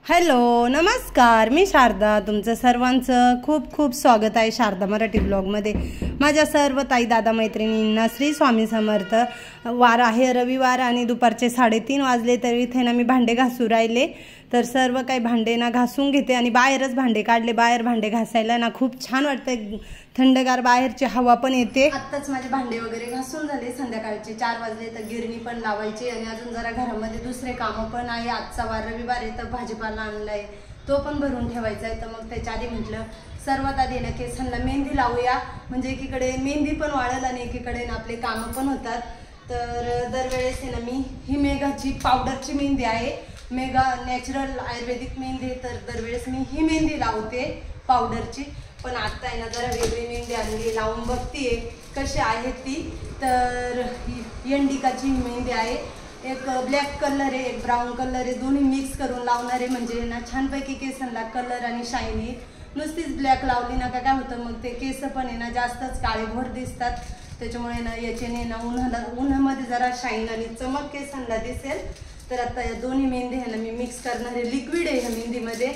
Hello नमस्कार, मी शारदा. तुमचं सर्वांचं खूप खूप स्वागत आहे शारदा मराठी ब्लॉगमध्ये. माझ्या सर्व ताई दादा मैत्रिणींना श्री स्वामी समर्थ. वार आहे रविवार आणि दुपारचे 3:30 वाजले. तर इथे ना मी भांडे घासू राहिले. तर सर्व काही भांडे ना घासून घेते आणि बाहेरच भांडे काढले. बाहेर भांडे घासायला ना खूप छान वाटतं, थंडगार बाहेरची हवा पण येते. आत्ताच माझे भांडे वगैरे घासून झाले. संध्याकाळचे 4 वाजले. तर गिरणी पण लावायची आणि अजून जरा घरामध्ये दुसरे कामं पण आहे. आजचा वार रविवार आहे तर भाजीपाला आणलाय, तो पण भरून ठेवायचा आहे. तर मग त्याच्या आधी म्हटलं सर्वात आधी ना केसांना मेहंदी लावूया, म्हणजे एकीकडे मेहंदी पण वाढेल आणि एकीकडे ना आपले कामं पण होतात. तर दरवेळेस आहे ना मी ही मेघाची पावडरची मेहंदी आहे, मेघा नॅचरल आयुर्वेदिक मेहंदी. तर दरवेळेस मी ही मेहंदी लावते पावडरची. पण आता आहे ना जरा वेगळी मेहंदी आणली, लावून बघतीये कशी आहे ती. तर इंडिकाची मेहंदी आहे, एक ब्लॅक कलर आहे, एक ब्राऊन कलर आहे, दोन्ही मिक्स करून लावणार आहे. म्हणजे ना छानपैकी केसांना कलर आणि शायनी. नुसतीच ब्लॅक लावली ना का काय होतं, मग ते केस पण आहे ना जास्तच काळेभोर दिसतात. त्याच्यामुळे ना याच्याने ना उन्हामध्ये जरा शाईन आणि चमक केसांना दिसेल. तर आता या दोन्ही मेहंदी आहे ना मी मिक्स करणार आहे. लिक्विड आहे ह्या मेहंदीमध्ये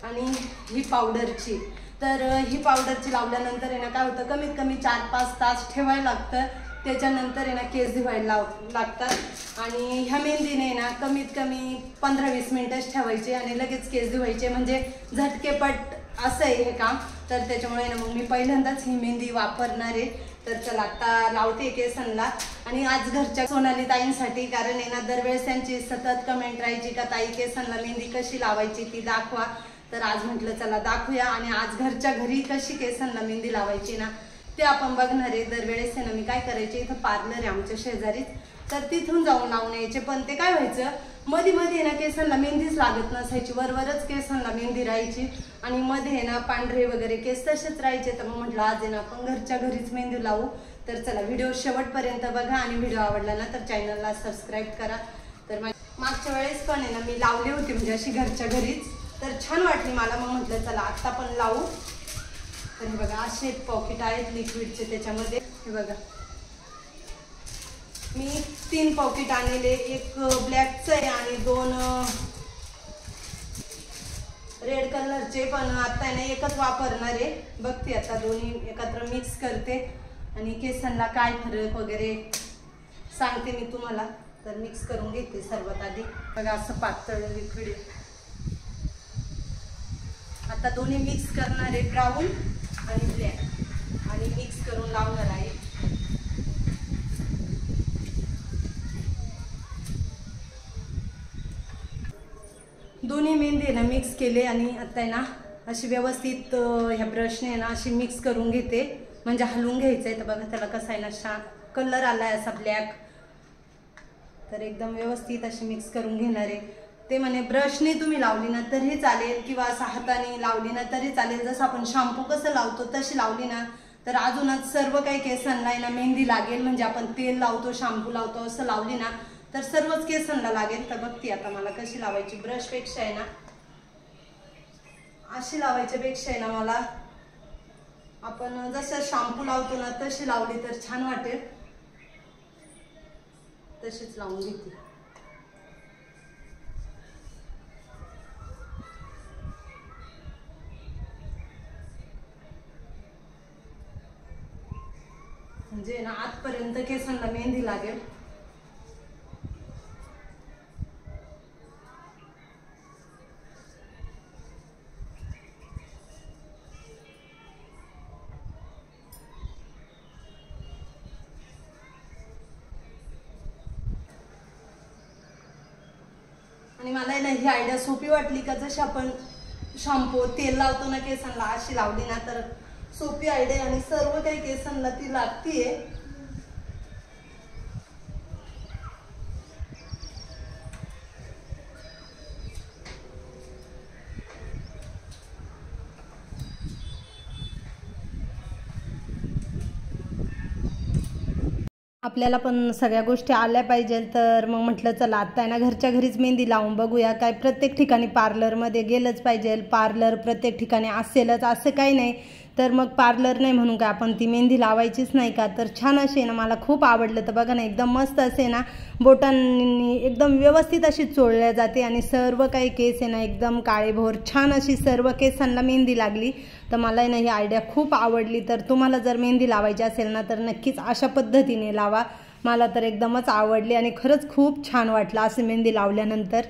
आणि ही पावडरची. तर ही पावडरची लावल्यानंतर आहे ना काय होतं, कमीत कमी 4-5 तास ठेवायला लागतं. त्याच्यानंतर आहे ना केस धुवायला लागतात. आणि ह्या मेहंदीने ना कमीत कमी 15-20 मिनिटच ठेवायचे आणि लगेच केस धुवायचे, म्हणजे झटकेपट असं आहे हे काम. तर त्याच्यामुळे ना मग मी पहिल्यांदाच ही मेहंदी वापरणार आहे. तर चला आता लावते केसांना. आणि आज घरच्या सोनाली ताईंसाठी, कारण आहे ना दरवेळेस त्यांची सतत कमेंट राहायची का ताई केसांना मेहंदी कशी लावायची ती दाखवा. तर आज म्हटलं चला दाखवूया. आणि आज घरच्या घरी कशी केसांना मेहंदी लावायची ना ते आपण बघणार आहे. दरवेळेस आहे ना मी काय करायचे, इथं पार्लर आहे आमच्या शेजारीच, तर तिथून जाऊन लावून यायचे. पण ते काय व्हायचं, मध्ये मध्ये ना केसांना मेहंदीच लागत नसायची, वरवरच केसांना मेहंदी राहायची आणि मध्ये ना पांढरे वगैरे केस तसेच राहायचे. तर मग म्हटलं आज आहे ना आपण घरच्या घरीच मेहंदी लावू. तर चला व्हिडिओ शेवटपर्यंत बघा आणि व्हिडिओ आवडला ना तर चॅनलला सबस्क्राईब करा. तर मागच्या वेळेस पण आहे ना मी लावली होती, म्हणजे अशी घरच्या घरीच, तर छान वाटली मला. मग म्हटलं चला आत्ता पण लावू. तर हे बघा असे पॉकेट आहेत लिक्विडचे, त्याच्यामध्ये हे बघा मी 3 पॉकेट आणलेले, एक ब्लॅकचं आहे आणि 2 रेड कलरचे. पण आता आहे ना एकच वापरणार आहे. बघते आता दोन्ही एकत्र मिक्स करते आणि केसांना काय फरक वगैरे सांगते मी तुम्हाला. तर मिक्स करून घेते सर्वात आधी. बघा असं पातळ लिक्विड आहे. आता दोन्ही मिक्स करणार आहे, ब्राऊन आणि ब्लॅक, आणि मिक्स करून लावणार आहे. दोन्ही मेहंदी ना मिक्स केले आणि आता आहे ना अशी व्यवस्थित ह्या ब्रशने ना अशी मिक्स करून घेते, म्हणजे हलवून घ्यायचं आहे. तर बघा त्याला कसा आहे ना कलर आलाय असा ब्लॅक. तर एकदम व्यवस्थित अशी मिक्स करून घेणार आहे. ते म्हणे ब्रशने तुम्ही लावली ना तरी चालेल किंवा असं हाताने लावली ना तरी चालेल. जसं आपण शॅम्पू कसं लावतो तशी लावली ना तर अजूनच सर्व काही केसांना ना मेहंदी लागेल. म्हणजे आपण तेल लावतो, शॅम्पू लावतो, असं लावली ना तर सर्वच केसांना लागेल. तर बघते आता मला कशी लावायची. ब्रशपेक्षा आहे ना अशी लावायच्या पेक्षा आहे ना मला आपण जसं शॅम्पू लावतो ना तशी लावली तर छान वाटेल. तशीच लावून घेते. म्हणजे ना आजपर्यंत केसांना मेहंदी लागेल. आणि मला ना ही आयडिया सोपी वाटली का, जशी आपण शॅम्पू तेल लावतो ना केसांना अशी लावली ना तर सोपी आयडिया आणि सर्व काही केसांना ती लागतीये. आपल्याला पण सगळ्या गोष्टी आल्या पाहिजे. तर मग म्हटलं चला आता आहे ना घरच्या घरीच मेहंदी लावून बघूया. काय प्रत्येक ठिकाणी पार्लरमध्ये गेलंच पाहिजे, पार्लर प्रत्येक ठिकाणी असेलच असं काही नाही. तर मग पार्लर नाही म्हणून काय आपण ती मेहंदी लावायचीच नाही का. तर छान असे ना मला खूप आवडलं. तर बघा ना एकदम मस्त असे ना बोटांनी एकदम व्यवस्थित अशी चोळल्या जाते आणि सर्व काही केस आहे ना एकदम काळेभोर छान अशी सर्व केसांना मेहंदी लागली. तर मला ना ही आयडिया खूप आवडली. तर तुम्हाला जर मेहंदी लावायची असेल ना तर नक्कीच अशा पद्धतीने लावा. मला तर एकदमच आवडली आणि खरंच खूप छान वाटलं असे मेहंदी लावल्यानंतर.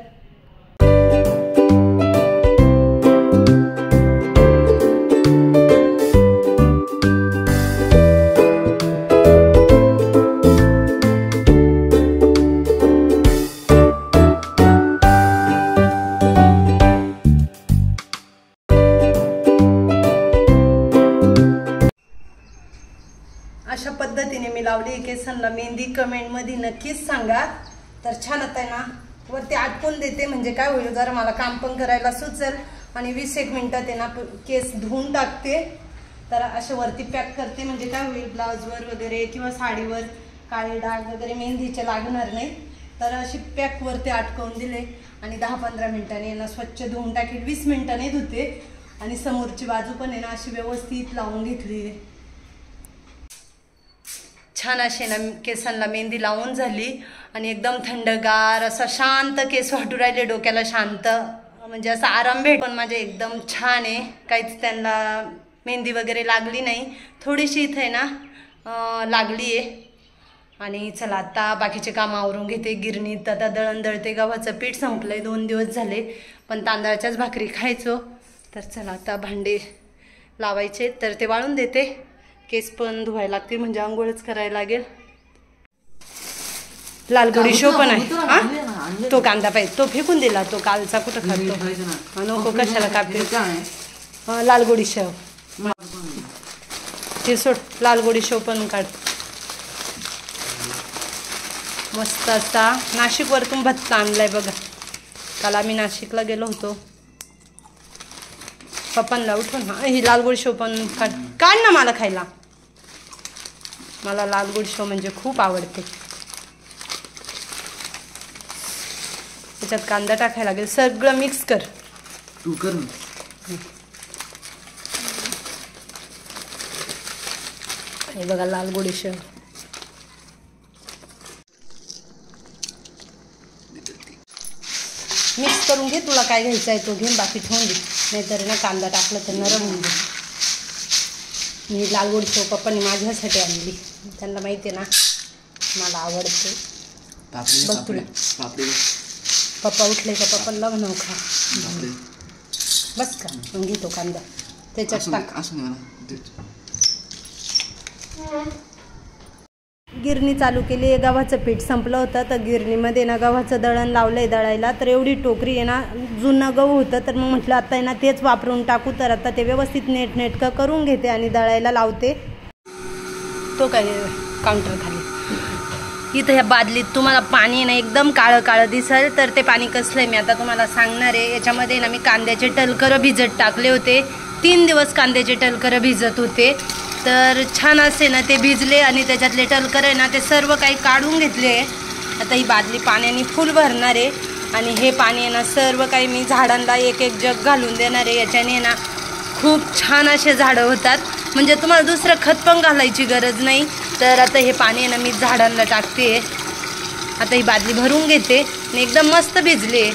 अशा पद्धतीने मी लावली केसांना मेहंदी. कमेंटमध्ये नक्कीच सांगा. तर छान आता ना वरती आटकून देते म्हणजे काय होईल जरा मला काम पण करायला सुचेल आणि 20-1 मिनिटात आहे ना केस धुवून टाकते. तर अशा वरती पॅक करते म्हणजे काय होईल ब्लाउजवर वगैरे किंवा साडीवर काळे डाग वगैरे मेहंदीचे लागणार नाही. तर अशी पॅक वरती अटकवून दिले आणि 10-15 मिनिटांनी ना स्वच्छ धुवून टाकेल. 20 मिनिटांनी धुते आणि समोरची बाजू पण आहे ना अशी व्यवस्थित लावून घेतली. छान असे ना केसांना मेहंदी लावून झाली आणि एकदम थंडगार असा शांत केस वाटू राहिले. डोक्याला शांत म्हणजे असा आराम भेट. पण माझे एकदम छान आहे. काहीच त्यांना मेहंदी वगैरे लागली नाही. थोडीशी इथे ना लागली आहे. आणि चला आता बाकीचे काम आवरून घेते. गिरणीत आता दळण दळते. गव्हाचं पीठ संपलंय. 2 दिवस झाले पण तांदळाच्याच भाकरी खायचो. तर चला आता भांडे लावायचे तर ते वाळून देते. केस पण धुवायला लागतील म्हणजे आंघोळच करायला लागेल. लालगुडी शो पण आहे. हा तो कांदा पाहिजे तो फेकून दिला. तो कालचा कुठं खातो नको कशाला कापते. लालगुडी शेव ते सोड. लालगुडी शेव पण काढ. मस्त असा नाशिकवरतून भत्ता आणलाय बघा. काल आम्ही नाशिकला गेलो होतो. पप्पांना उठून ही लालगुडी शेव पण काढ ना मला खायला. मला लालगुडी शेव म्हणजे खूप आवडते. त्याच्यात कांदा टाकायला लागेल. सगळं मिक्स कर. तू कर. हे बघा लालगुडी शेव. मिक्स करून घे. तुला काय घ्यायचं आहे तो घे. बाकी ठेवून दे. नाहीतर ना कांदा टाकला तर नरम होऊन दे. मी लालगुडी शेव पप्पांनी माझ्यासाठी आणली. त्यांना माहिती आहे ना मला आवडते. बघ तुला पप्पा उठले का पप्पाला म्हणू खा. बस का मग घेतो कांदा त्याच्यात टाक. गिरणी चालू केली आहे. गव्हाचं पीठ संपलं होतं तर गिरणीमध्ये ना गव्हाचं दळण लावलंय दळायला. तर एवढी टोकरी आहे ना जुनं गहू होतं तर मग म्हटलं आता आहे ना तेच वापरून टाकू. तर आता ते व्यवस्थित नेटकं करून घेते आणि दळायला लावते. तो काय काउंटर खाली इथं ह्या बादलीत तुम्हाला पाणी ना एकदम काळं काळं दिसेल. तर ते पाणी कसलं आहे मी आता तुम्हाला सांगणार आहे. याच्यामध्ये ना मी कांद्याचे टलकरं भिजत टाकले होते. 3 दिवस कांद्याचे टलकरं भिजत होते. तर छान असे ना ते भिजले आणि त्याच्यातले टलकर आहे ना ते सर्व काही काढून घेतले. आता ही बादली पाण्याने फुल भरणार आहे आणि हे पाणी आहे ना सर्व काही मी झाडांना एक जग घालून देणार आहे. याच्याने ना खूप छान असे झाडं होतात. म्हणजे तुम्हाला दुसरं खत पण घालायची गरज नाही. तर आता हे पाणी आहे ना मी झाडांना टाकते. आता ही बादली भरून घेते आणि एकदम मस्त भिजले.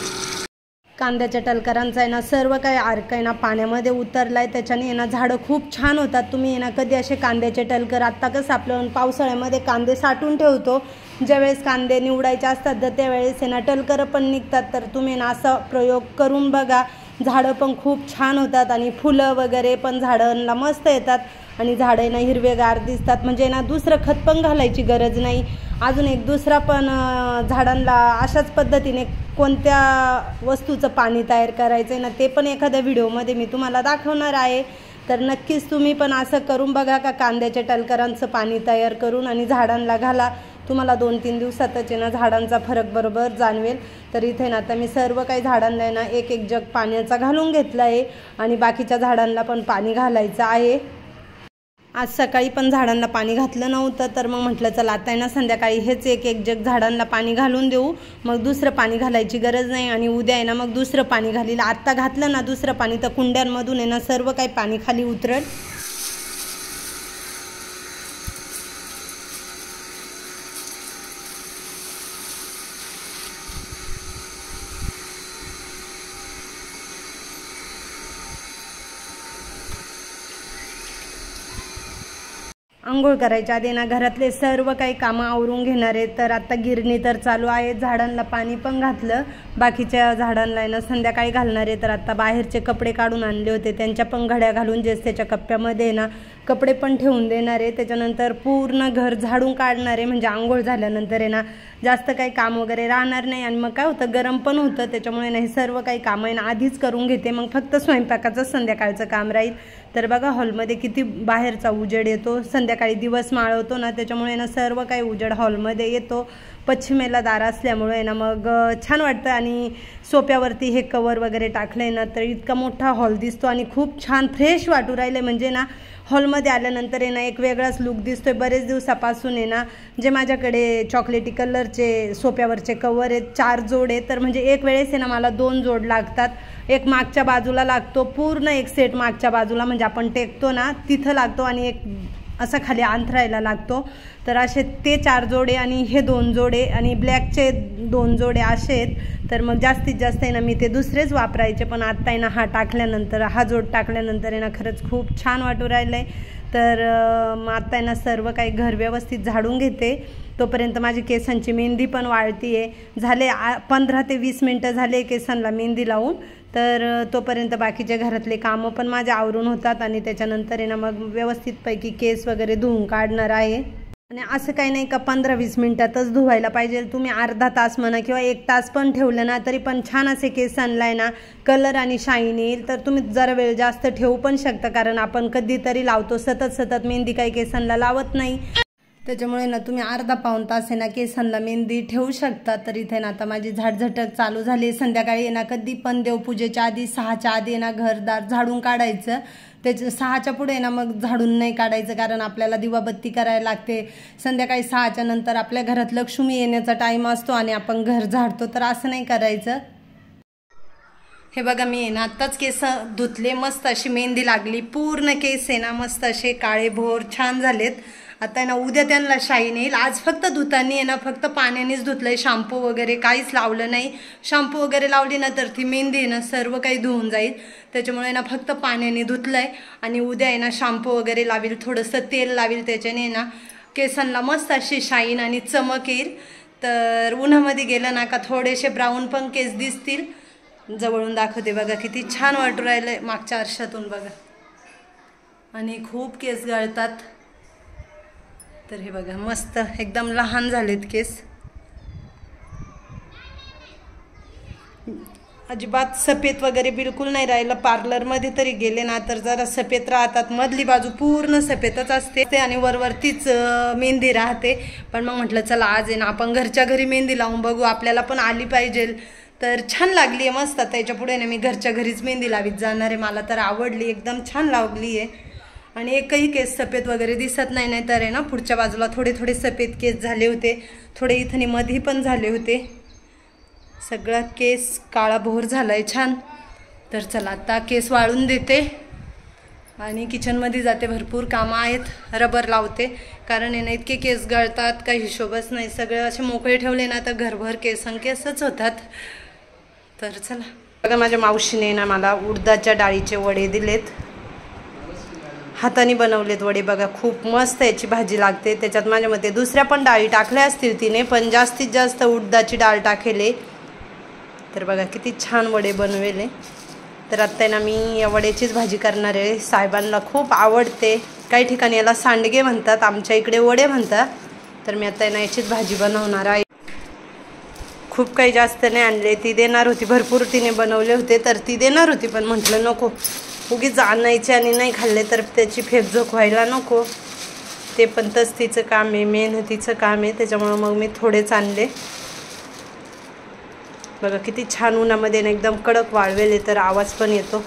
कांद्याच्या टलकरांचा आहे ना सर्व काही अर्क आहे ना पाण्यामध्ये उतरला आहे. त्याच्याने आहे ना झाडं खूप छान होतात. तुम्ही आहे ना कधी असे कांद्याचे टलकर आत्ता कसं आपलं पावसाळ्यामध्ये कांदे साठवून ठेवतो. ज्यावेळेस कांदे निवडायचे असतात तर त्यावेळेस आहे ना टलकरं पण निघतात. तर तुम्ही ना असा प्रयोग करून बघा. झाडं पण खूप छान होतात आणि फुलं वगैरे पण झाडांना मस्त येतात आणि झाडं ना हिरवेगार दिसतात. म्हणजे ना दुसरं खत पण घालायची गरज नाही. अजून एक दुसरा पण झाडांना अशाच पद्धतीने कोणत्या वस्तूचं पाणी तयार करायचं आहे ना ते पण एखाद्या व्हिडिओमध्ये मी तुम्हाला दाखवणार आहे. तर नक्कीच तुम्ही पण असं करून बघा का कांद्याच्या टलकरांचं पाणी तयार करून आणि झाडांना घाला. तुम्हाला 2-3 दिवसातच आहे ना झाडांचा फरक बरोबर जाणवेल. तर इथे ना आता मी सर्व काही झाडांना ना एक जग पाण्याचा घालून घेतला आहे आणि बाकीच्या झाडांना पण पाणी घालायचं आहे. आज सकाळी पण झाडांना पाणी घातलं नव्हतं तर मग म्हटलं चला आता आहे ना संध्याकाळी हेच एक जग झाडांना पाणी घालून देऊ. मग दुसरं पाणी घालायची गरज नाही आणि उद्या आहे ना मग दुसरं पाणी घालील. आत्ता घातलं ना दुसरं पाणी तर कुंड्यांमधून आहे ना सर्व काही पाणी खाली उतरल. आंघोळ करायच्या आधी ना घरातले सर्व काही कामं आवरून घेणार आहे। तर आता गिरणी तर चालू आहे, झाडांना पाणी पण घातलं, बाकीच्या झाडांना ना संध्याकाळी घालणार आहे। तर आता बाहेरचे कपडे काढून आणले होते, त्यांच्या पण घड्या घालून जेस्तेच्या कप्प्यामध्ये ना कपडे पण ठेवून देणार आहे। त्याच्यानंतर पूर्ण घर झाडून काढणार आहे, म्हणजे आंघोळ झाल्यानंतर आहे ना जास्त काही काम वगैरे राहणार नाही। आणि मग काय होतं, गरम पण होतं, त्याच्यामुळे नाही सर्व काही कामं आहे ना आधीच करून घेते, मग फक्त स्वयंपाकाचं संध्याकाळचं काम राहील। तर बघा हॉलमध्ये किती बाहेरचा उजेड येतो, संध्याकाळी दिवस माळवतो ना, त्याच्यामुळे ना सर्व काही उजेड हॉलमध्ये येतो। पश्चिमेला दार असल्यामुळे ना मग छान वाटतं। आणि सोप्यावरती हे कवर वगैरे टाकलंय ना, तर इतका मोठा हॉल दिसतो आणि खूप छान फ्रेश वाटू राहिले। म्हणजे ना हॉलमध्ये आल्यानंतर आहे ना एक वेगळाच लुक दिसतोय। बरेच दिवसापासून आहे ना जे माझ्याकडे चॉकलेटी कलरचे सोप्यावरचे कवर आहेत 4 जोड आहे, तर म्हणजे एक वेळेस आहे ना मला 2 जोड लागतात, एक मागच्या बाजूला लागतो, पूर्ण एक सेट मागच्या बाजूला म्हणजे आपण टेकतो ना तिथं लागतो, आणि एक असा खाली अंथरायला लागतो। तर असे ते 4 जोडे आणि हे 2 जोडे आणि ब्लॅकचे 2 जोडे असे आहेत। तर मग जास्तीत जास्त आहे ना मी ते दुसरेच वापरायचे, पण आता आहे ना हा टाकल्यानंतर, हा जोड टाकल्यानंतर आहे ना खरंच खूप छान वाटू राहिलं आहे। तर मग आता आहे ना सर्व काही घर व्यवस्थित झाडून घेते, तोपर्यंत माझी केसांची मेहंदी पण वाळती आहे। झाले 15 ते 20 मिनटं झाले केसांना मेहंदी लावून, तर तोपर्यंत बाकीचे घरातले कामं पण माझे आवरून होतात आणि त्याच्यानंतर आहे ना मग व्यवस्थितपैकी केस वगैरे धुवून काढणार आहे। आणि असं काही नाही का 15-20 मिनिटातच धुवायला पाहिजे, तुम्ही अर्धा तास म्हणा किंवा 1 तास पण ठेवलं ना तरी पण छान असे केस आणलाय ना कलर आणि शाईन येईल। तर तुम्ही जरा वेळ जास्त ठेवू पण शकता, कारण आपण कधीतरी लावतो, सतत मेहंदी काही केसांना लावत नाही, त्याच्यामुळे ना तुम्ही अर्धा पाऊण तास आहे ना केसांना मेहंदी ठेवू शकता। तर इथे ना आता माझी झाडझटक चालू झाली। संध्याकाळी आहे ना कधी पण देवपूजेच्या आधी 6च्या आधी आहे ना घरदार झाडून काढायचं, त्याच्या 6च्या पुढे ना मग झाडून नाही काढायचं, कारण आपल्याला दिवाबत्ती करायला लागते। संध्याकाळी 6च्या नंतर आपल्या घरात लक्ष्मी येण्याचा टाईम असतो आणि आपण घर झाडतो, तर असं नाही करायचं। हे बघा मी आहे ना आत्ताच केस धुतले, मस्त अशी मेहंदी लागली, पूर्ण केस आहे ना मस्त असे काळे भोर छान झालेत। आता आहे ना उद्या त्यांना शाईन येईल। आज फक्त धुतानी आहे ना फक्त पाण्यानेच धुतलंय, शॅम्पू वगैरे काहीच लावलं नाही। शॅम्पू वगैरे लावली ना तर ती मेहंदी आहे ना सर्व काही धुवून जाईल, त्याच्यामुळे ना फक्त पाण्याने धुतलंय। आणि उद्या आहे ना शॅम्पू वगैरे लावील, थोडंसं तेल लावील, त्याच्याने ना केसांना मस्त अशी शाईन आणि चमक येईल। तर उन्हामध्ये गेलं ना का थोडेसे ब्राऊन पण केस दिसतील। जवळून दाखवते बघा किती छान वाटू राहिलंय मागच्या आरशातून बघा, आणि खूप केस गळतात। तर हे बघा मस्त एकदम लहान झालेत केस, अजिबात सफेद वगैरे बिलकुल नाही राहिलं। पार्लरमध्ये तरी गेले ना तर जरा सफेद राहतात, मधली बाजू पूर्ण सफेदच असते आणि वरवरतीच मेहंदी राहते। पण मग म्हटलं चला आज आहे ना आपण घरच्या घरी मेहंदी लावून बघू, आपल्याला पण आली पाहिजे। तर छान लागली आहे मस्त, त्याच्या पुढे ना मी घरच्या घरीच मेहंदी लावीत जाणार आहे, मला तर आवडली, एकदम छान लावली आहे। आणि एकही केस सफेद वगैरे दिसत नाही, नाही तर आहे ना पुढच्या बाजूला थोडे थोडे सफेद केस झाले होते, थोडे इथं मध्ये पण झाले होते, सगळा केस काळा भोर झालाय छान। तर चला आता केस वाळून देते आणि किचनमध्ये जाते, भरपूर कामं आहेत, रबर लावते, कारण आहे ना इतके केस गळतात काही हिशोबच नाही, सगळे असे मोकळे ठेवले ना तर घरभर केसच होतात। तर चला बघा माझ्या मावशीने ना मला उडदाच्या डाळीचे वडे दिलेत, हाताने बनवलेत वडे बघा, खूप मस्त याची भाजी लागते। त्याच्यात माझ्या मते दुसऱ्या पण डाळी टाकल्या असतील तिने, पण जास्तीत जास्त उडदाची डाळ टाकेले। तर बघा किती छान वडे बनवेले। तर आता ना मी या वड्याचीच भाजी करणार आहे, साहेबांना खूप आवडते, काही ठिकाणी याला सांडगे म्हणतात, आमच्या इकडे वडे म्हणतात। तर मी आता ना याचीच भाजी बनवणार आहे। खूप काही जास्त नाही आणले, ती देणार होती, भरपूर तिने बनवले होते तर ती देणार होती, पण म्हटलं नको उगीच आणायचे आणि नाही खाल्ले तर त्याची फेकझोक व्हायला नको, ते पण तिचं काम आहे, मेहनतीचं काम आहे, त्याच्यामुळे मग मी थोडेच आणले। बघा किती छान उन्हामध्ये ना एकदम कडक वाळवेले, तर आवाज पण येतो।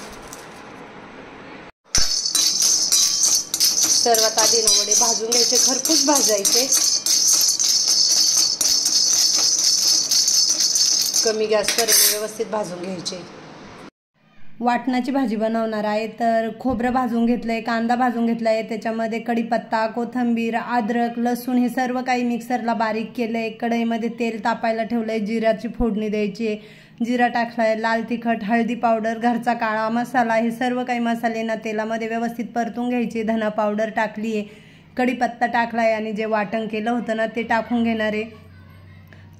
सर्वात आधी ना वडे भाजून घ्यायचे, खरपूस भाजायचे, कमी गॅसवर व्यवस्थित भाजून घ्यायचे। वाटणाची भाजी बनवणार आहे, तर खोबरं भाजून घेतलंय, कांदा भाजून घेतलाय, त्याच्यामध्ये कढीपत्ता, कोथिंबीर, अद्रक, लसूण हे सर्व काही मिक्सरला बारीक केलंय। कढईमध्ये तेल तापायला ठेवलंय, जिऱ्याची फोडणी द्यायची, जिरा टाकलाय, लाल तिखट, हळदी पावडर, घरचा काळा मसाला, हे सर्व काही मसाले ना तेलामध्ये व्यवस्थित परतून घ्यायचे, धना पावडर टाकली आहे, कढीपत्ता टाकलाय आणि जे वाटण केलं होतं ना ते टाकून घेणार आहे।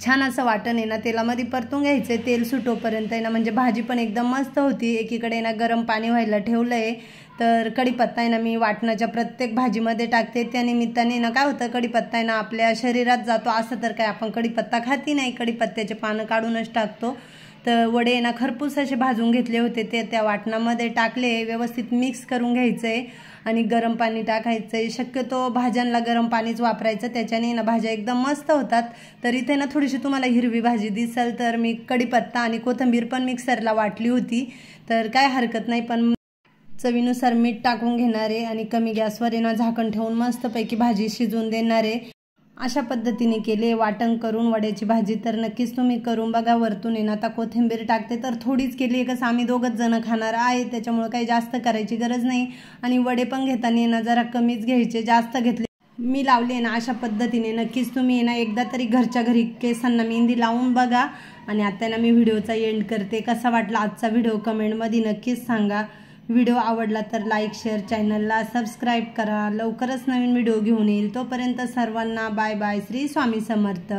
छान असं वाटण आहे ना तेलामध्ये परतून घ्यायचं आहे, तेल सुटोपर्यंत आहे ना, म्हणजे भाजी पण एकदम मस्त होती। एकीकडे ना गरम पाणी व्हायला ठेवलं आहे, तर कढीपत्ता आहे ना मी वाटणाच्या प्रत्येक भाजीमध्ये टाकते। त्या निमित्ताने ना काय होतं, कढीपत्ता आहे ना आपल्या शरीरात जातो, असं तर काय आपण कढीपत्ता खाती नाही, कढीपत्त्याचे पानं काढूनच टाकतो। तर वडे ना खरपूस असे भाजून घेतले होते, ते त्या वाटणामध्ये टाकले, व्यवस्थित मिक्स करून घ्यायचं आहे आणि गरम पाणी टाकायचं आहे। शक्यतो भाज्यांना गरम पाणीच वापरायचं, त्याच्याने ना भाज्या एकदम मस्त होतात। तर इथे ना थोडीशी तुम्हाला हिरवी भाजी दिसेल, तर मी कढीपत्ता आणि कोथिंबीर पण मिक्सरला वाटली होती, तर काय हरकत नाही। पण चवीनुसार मीठ टाकून घेणार आहे आणि कमी गॅसवर आहे ना झाकण ठेवून मस्तपैकी भाजी शिजवून देणार आहे। अशा पद्धतीने केले वाटण करून वड्याची भाजी, तर नक्कीच तुम्ही करून बघा। वरतून आहे ना आता कोथिंबीर टाकते, तर थोडीच केली, कसं आम्ही दोघंच जण खाणार आहे, त्याच्यामुळे काही जास्त करायची गरज नाही। आणि वडे पण घेताना ना जरा कमीच घ्यायचे, जास्त घेतले मी लावले ना अशा पद्धतीने। नक्कीच तुम्ही ना एकदा तरी घरच्या घरी केसांना मेहंदी लावून बघा। आणि आता ना मी व्हिडिओचा एंड करते। कसा वाटला आजचा व्हिडिओ कमेंटमध्ये नक्कीच सांगा। व्हिडिओ आवडला तर लाईक शेअर, चॅनलला सबस्क्राईब करा। लवकरच नवीन व्हिडिओ घेऊन येईल, तोपर्यंत सर्वांना बाय बाय। श्री स्वामी समर्थ।